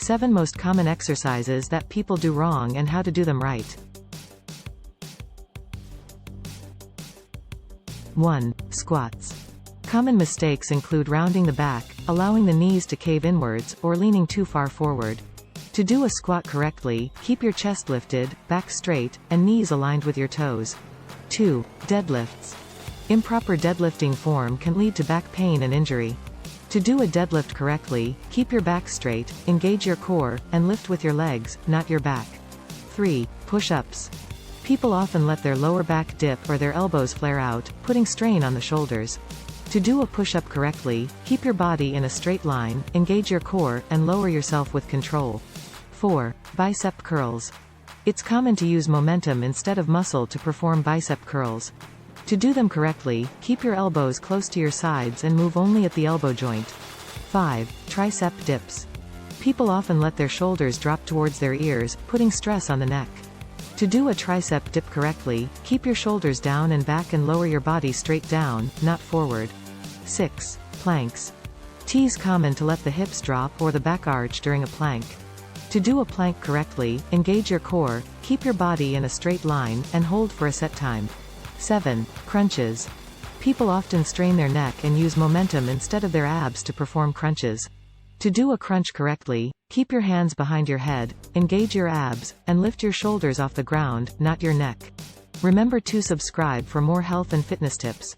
7 Most common exercises that people do wrong and how to do them right. 1. Squats. Common mistakes include rounding the back, allowing the knees to cave inwards, or leaning too far forward. To do a squat correctly, keep your chest lifted, back straight, and knees aligned with your toes. 2. Deadlifts. Improper deadlifting form can lead to back pain and injury. To do a deadlift correctly, keep your back straight, engage your core, and lift with your legs, not your back. 3. Push-ups. People often let their lower back dip or their elbows flare out, putting strain on the shoulders. To do a push-up correctly, keep your body in a straight line, engage your core, and lower yourself with control. 4. Bicep curls. It's common to use momentum instead of muscle to perform bicep curls. To do them correctly, keep your elbows close to your sides and move only at the elbow joint. 5. Tricep dips. People often let their shoulders drop towards their ears, putting stress on the neck. To do a tricep dip correctly, keep your shoulders down and back and lower your body straight down, not forward. 6. Planks. It's common to let the hips drop or the back arch during a plank. To do a plank correctly, engage your core, keep your body in a straight line, and hold for a set time. 7. Crunches. People often strain their neck and use momentum instead of their abs to perform crunches. To do a crunch correctly, keep your hands behind your head, engage your abs, and lift your shoulders off the ground, not your neck. Remember to subscribe for more health and fitness tips.